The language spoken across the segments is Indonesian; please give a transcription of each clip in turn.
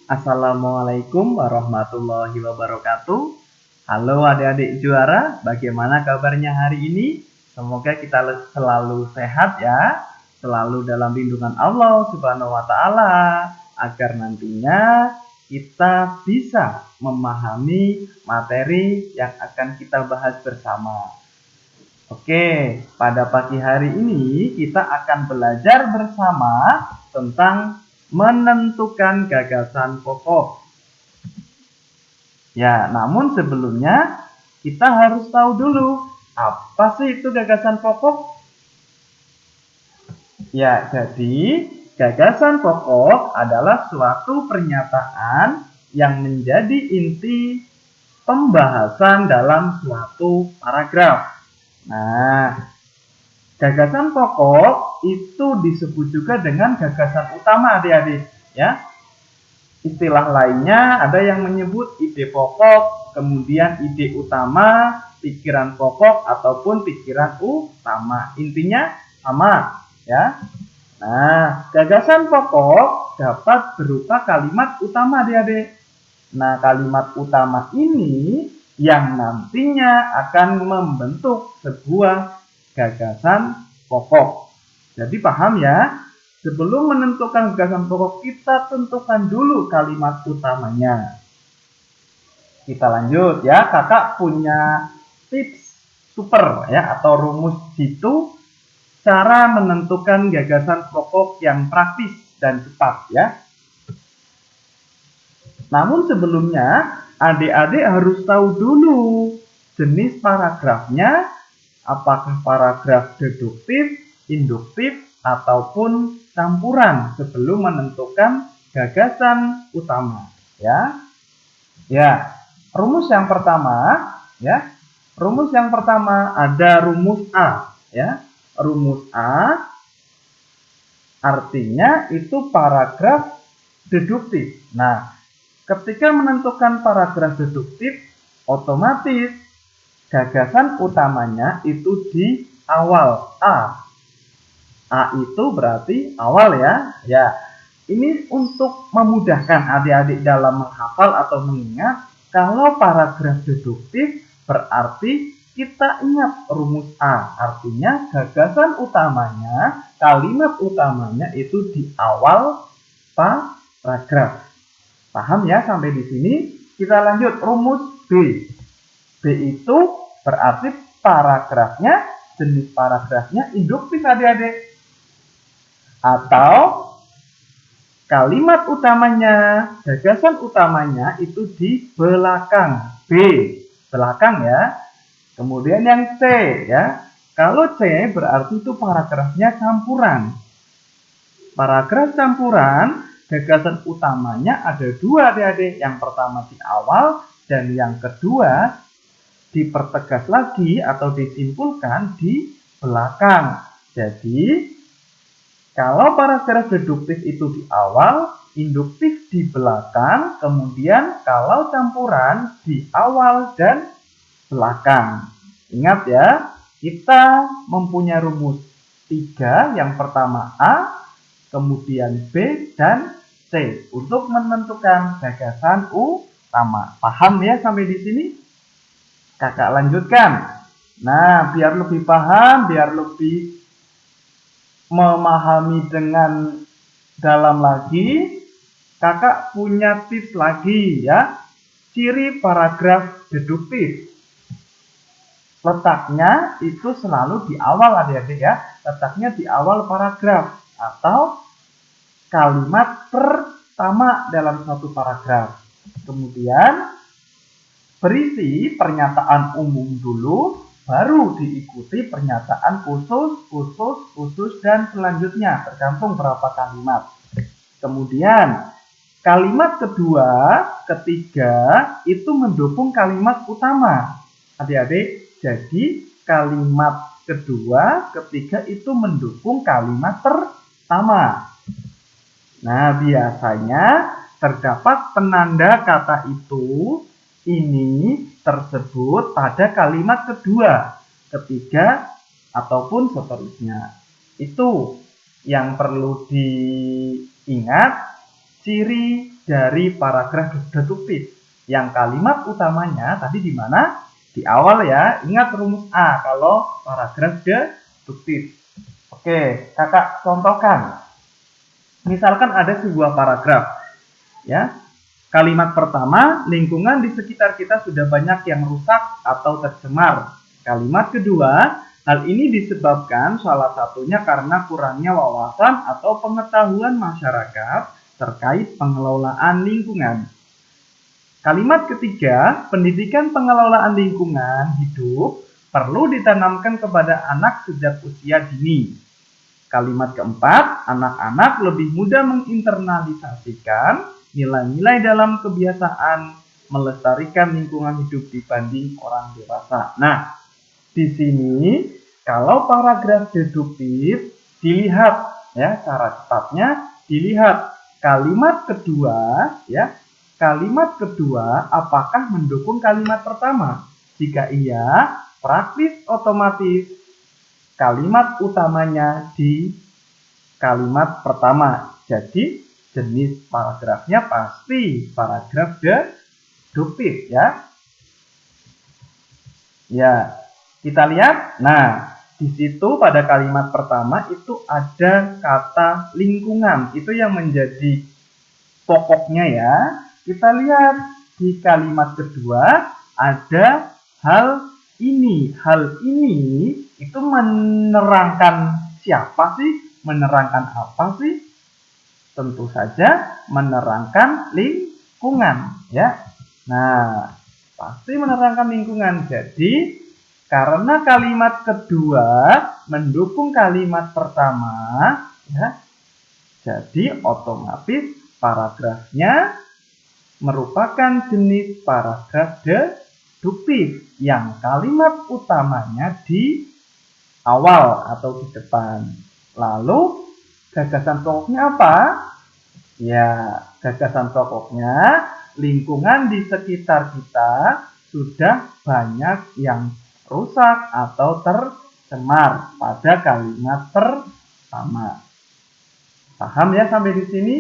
Assalamualaikum warahmatullahi wabarakatuh. Halo adik-adik juara, bagaimana kabarnya hari ini? Semoga kita selalu sehat ya, selalu dalam lindungan Allah Subhanahu wa Ta'ala, agar nantinya kita bisa memahami materi yang akan kita bahas bersama. Oke, pada pagi hari ini kita akan belajar bersama tentang menentukan gagasan pokok. Ya, namun sebelumnya kita harus tahu dulu apa sih itu gagasan pokok? Ya, jadi gagasan pokok adalah suatu pernyataan yang menjadi inti pembahasan dalam suatu paragraf. Nah, gagasan pokok itu disebut juga dengan gagasan utama adik-adik ya. Istilah lainnya ada yang menyebut ide pokok, kemudian ide utama, pikiran pokok ataupun pikiran utama. Intinya sama ya. Nah, gagasan pokok dapat berupa kalimat utama adik-adik. Nah, kalimat utama ini yang nantinya akan membentuk sebuah gagasan pokok. Jadi paham ya, sebelum menentukan gagasan pokok kita tentukan dulu kalimat utamanya. Kita lanjut ya, kakak punya tips super ya atau rumus jitu cara menentukan gagasan pokok yang praktis dan cepat ya. Namun sebelumnya adik-adik harus tahu dulu jenis paragrafnya, apakah paragraf deduktif, induktif, ataupun campuran sebelum menentukan gagasan utama. Ya, rumus yang pertama, ya, rumus yang pertama ada rumus A, ya, rumus A artinya itu paragraf deduktif. Nah, ketika menentukan paragraf deduktif, otomatis gagasan utamanya itu di awal A. A itu berarti awal ya. Ya, ini untuk memudahkan adik-adik dalam menghafal atau mengingat. Kalau paragraf deduktif berarti kita ingat rumus A. Artinya gagasan utamanya, kalimat utamanya itu di awal paragraf. Paham ya sampai di sini? Kita lanjut rumus B. B itu berarti paragrafnya, jenis paragrafnya induktif adik-adik. Atau kalimat utamanya, gagasan utamanya itu di belakang B. Belakang ya. Kemudian yang C ya. Kalau C berarti itu paragrafnya campuran. Paragraf campuran, gagasan utamanya ada dua adik-adik. Yang pertama di awal dan yang kedua dipertegas lagi atau disimpulkan di belakang. Jadi kalau paragraf deduktif itu di awal, induktif di belakang, kemudian kalau campuran di awal dan belakang. Ingat ya, kita mempunyai rumus 3, yang pertama A, kemudian B dan C untuk menentukan gagasan utama. Paham ya sampai di sini? Kakak lanjutkan. Nah, biar lebih paham, biar lebih memahami dengan dalam lagi, kakak punya tips lagi ya. Ciri paragraf deduktif. Letaknya itu selalu di awal adik-adik ya. Letaknya di awal paragraf atau kalimat pertama dalam satu paragraf. Kemudian berisi pernyataan umum dulu, baru diikuti pernyataan khusus, dan selanjutnya tergantung berapa kalimat. Kemudian kalimat kedua, ketiga itu mendukung kalimat utama. Adik-adik, jadi kalimat kedua, ketiga itu mendukung kalimat pertama. Nah, biasanya terdapat penanda kata itu ini tersebut pada kalimat kedua, ketiga, ataupun seterusnya. Itu yang perlu diingat. ciri dari paragraf deduktif. Yang kalimat utamanya tadi di mana? Di awal ya. Ingat rumus A kalau paragraf deduktif. Oke, kakak contohkan. Misalkan ada sebuah paragraf, ya. Kalimat pertama, lingkungan di sekitar kita sudah banyak yang rusak atau tercemar. Kalimat kedua, hal ini disebabkan salah satunya karena kurangnya wawasan atau pengetahuan masyarakat terkait pengelolaan lingkungan. Kalimat ketiga, pendidikan pengelolaan lingkungan hidup perlu ditanamkan kepada anak sejak usia dini. Kalimat keempat, anak-anak lebih mudah menginternalisasikan nilai-nilai dalam kebiasaan melestarikan lingkungan hidup dibanding orang dewasa. Nah, di sini kalau paragraf deduktif dilihat ya, cara cepatnya dilihat kalimat kedua ya. Kalimat kedua apakah mendukung kalimat pertama? Jika iya, praktis otomatis kalimat utamanya di kalimat pertama. Jadi jenis paragrafnya pasti paragraf deduktif ya. Ya, kita lihat. Nah, di situ pada kalimat pertama itu ada kata lingkungan. Itu yang menjadi pokoknya ya. Kita lihat di kalimat kedua ada hal ini. Hal ini itu menerangkan siapa sih? Menerangkan apa sih? Tentu saja menerangkan lingkungan ya. Nah, pasti menerangkan lingkungan. Jadi, karena kalimat kedua mendukung kalimat pertama ya. Jadi, otomatis paragrafnya merupakan jenis paragraf deduktif yang kalimat utamanya di awal atau di depan. Lalu gagasan pokoknya apa? Ya, gagasan pokoknya lingkungan di sekitar kita sudah banyak yang rusak atau tercemar pada kalimat pertama. Paham ya sampai di sini?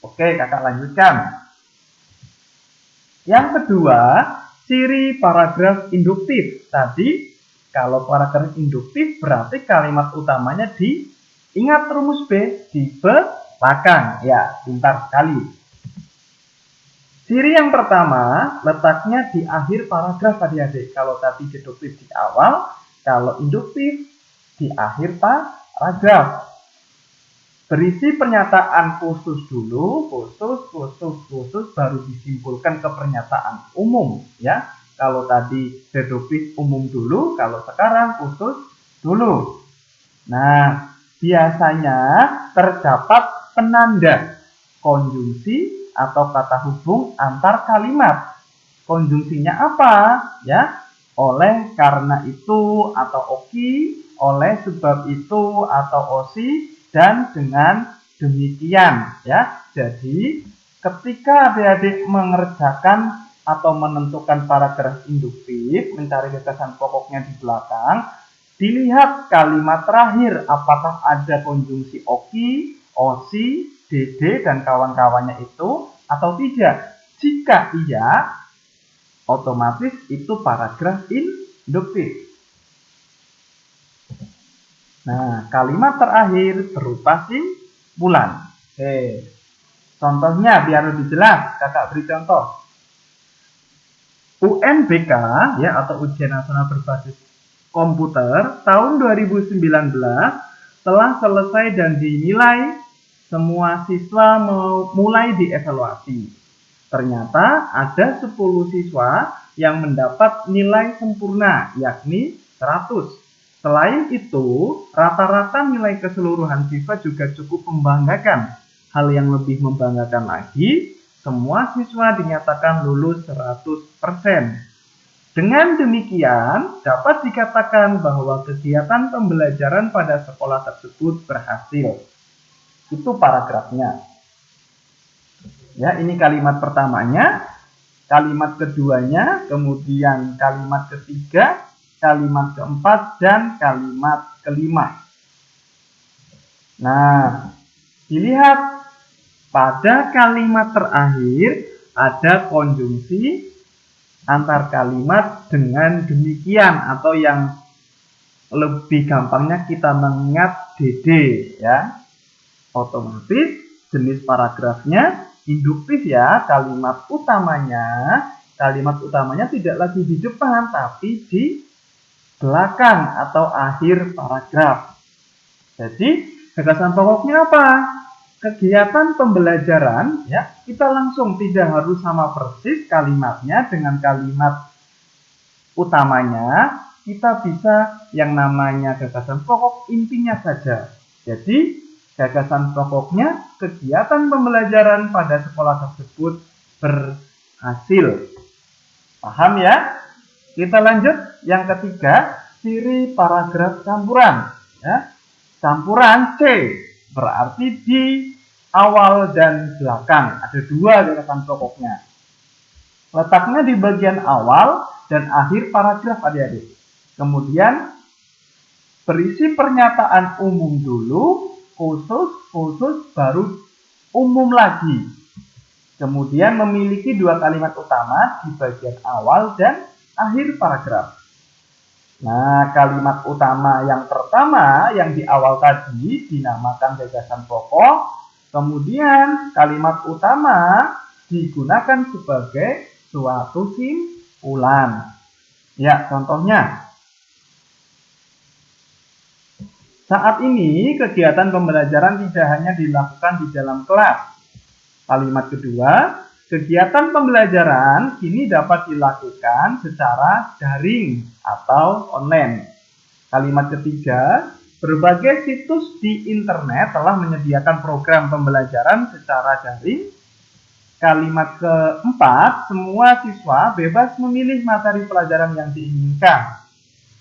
Oke, kakak lanjutkan. Yang kedua, ciri paragraf induktif. Tadi kalau paragraf induktif berarti kalimat utamanya ingat rumus B di belakang. Ya, pintar sekali. Ciri yang pertama letaknya di akhir paragraf adik-adik. Kalau tadi deduktif di awal, kalau induktif di akhir paragraf. Berisi pernyataan khusus dulu, khusus, baru disimpulkan ke pernyataan umum ya. Kalau tadi deduktif umum dulu, kalau sekarang khusus dulu. Nah, biasanya terdapat penanda konjungsi atau kata hubung antar kalimat. Konjungsinya apa? Ya, oleh, karena itu atau oki, oleh, sebab itu atau osi, dan dengan demikian ya. Jadi ketika adik-adik mengerjakan atau menentukan paragraf induktif, mencari gagasan pokoknya di belakang, dilihat kalimat terakhir apakah ada konjungsi oki, osi, dd dan kawan-kawannya itu atau tidak. Jika iya, otomatis itu paragraf induktif. Nah, kalimat terakhir berupa simpulan. Oke. Contohnya biar lebih jelas, kakak beri contoh. UNBK ya, atau Ujian Nasional Berbasis Komputer tahun 2019 telah selesai dan dinilai. Semua siswa mulai dievaluasi. Ternyata ada 10 siswa yang mendapat nilai sempurna, yakni 100. Selain itu, rata-rata nilai keseluruhan siswa juga cukup membanggakan. Hal yang lebih membanggakan lagi, semua siswa dinyatakan lulus 100%. Dengan demikian, dapat dikatakan bahwa kegiatan pembelajaran pada sekolah tersebut berhasil. Itu paragrafnya. Ya, ini kalimat pertamanya, kalimat keduanya, kemudian kalimat ketiga, kalimat keempat, dan kalimat kelima. Nah, dilihat pada kalimat terakhir ada konjungsi antar kalimat dengan demikian, atau yang lebih gampangnya kita mengingat DD ya. Otomatis jenis paragrafnya induktif ya, kalimat utamanya tidak lagi di depan tapi di belakang atau akhir paragraf. Jadi gagasan pokoknya apa? Kegiatan pembelajaran ya, kita langsung tidak harus sama persis kalimatnya dengan kalimat utamanya, kita bisa yang namanya gagasan pokok intinya saja. Jadi gagasan pokoknya kegiatan pembelajaran pada sekolah tersebut berhasil. Paham ya? Kita lanjut yang ketiga, ciri paragraf campuran ya. Campuran C berarti di awal dan belakang. Ada dua gagasan pokoknya. Letaknya di bagian awal dan akhir paragraf adik-adik. Kemudian berisi pernyataan umum dulu, khusus, baru umum lagi. Kemudian memiliki dua kalimat utama di bagian awal dan akhir paragraf. Nah, kalimat utama yang pertama yang di awal tadi dinamakan gagasan pokok. Kemudian kalimat utama digunakan sebagai suatu simpulan. Ya, contohnya. Saat ini kegiatan pembelajaran tidak hanya dilakukan di dalam kelas. Kalimat kedua, kegiatan pembelajaran kini dapat dilakukan secara daring atau online. Kalimat ketiga, berbagai situs di internet telah menyediakan program pembelajaran secara daring. Kalimat keempat, semua siswa bebas memilih materi pelajaran yang diinginkan.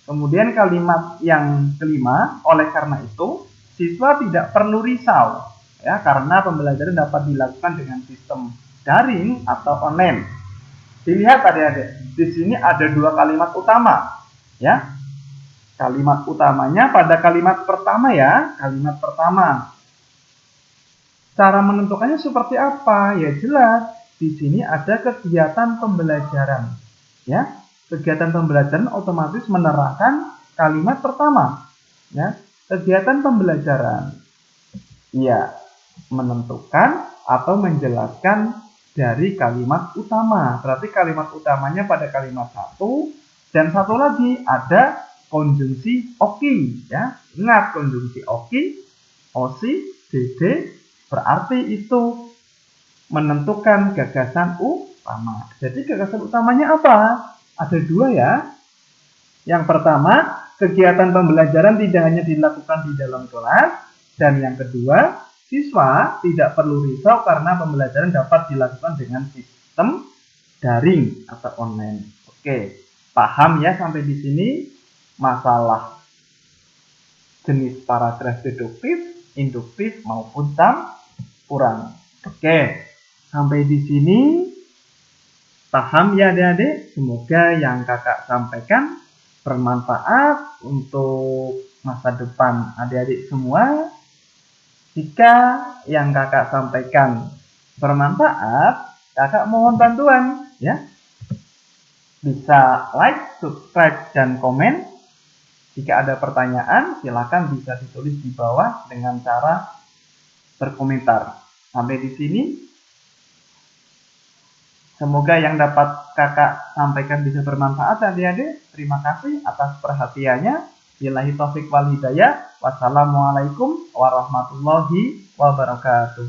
Kemudian kalimat yang kelima, oleh karena itu, siswa tidak perlu risau ya, karena pembelajaran dapat dilakukan dengan sistem daring atau online. Dilihat adik-adik, di sini ada dua kalimat utama ya. Kalimat utamanya pada kalimat pertama ya, kalimat pertama. Cara menentukannya seperti apa? Ya jelas, di sini ada kegiatan pembelajaran ya. Kegiatan pembelajaran otomatis menerangkan kalimat pertama ya. Kegiatan pembelajaran ya menentukan atau menjelaskan dari kalimat utama. Berarti kalimat utamanya pada kalimat satu, dan satu lagi ada konjungsi oki ya. Ingat konjungsi oki, osi, dd berarti itu menentukan gagasan utama. Jadi gagasan utamanya apa? Ada dua ya. Yang pertama, kegiatan pembelajaran tidak hanya dilakukan di dalam kelas, dan yang kedua, siswa tidak perlu risau karena pembelajaran dapat dilakukan dengan sistem daring atau online. Oke, paham ya sampai di sini masalah jenis paragraf deduktif, induktif maupun campuran. Oke, sampai di sini paham ya adik-adik? Semoga yang kakak sampaikan bermanfaat untuk masa depan adik-adik semua. Jika yang kakak sampaikan bermanfaat, kakak mohon bantuan ya. Bisa like, subscribe, dan komen. Jika ada pertanyaan, silakan bisa ditulis di bawah dengan cara berkomentar. Sampai di sini. Semoga yang dapat kakak sampaikan bisa bermanfaat adik-adik. Terima kasih atas perhatiannya. Billahi taufik wal hidayah. Wassalamualaikum warahmatullahi wabarakatuh.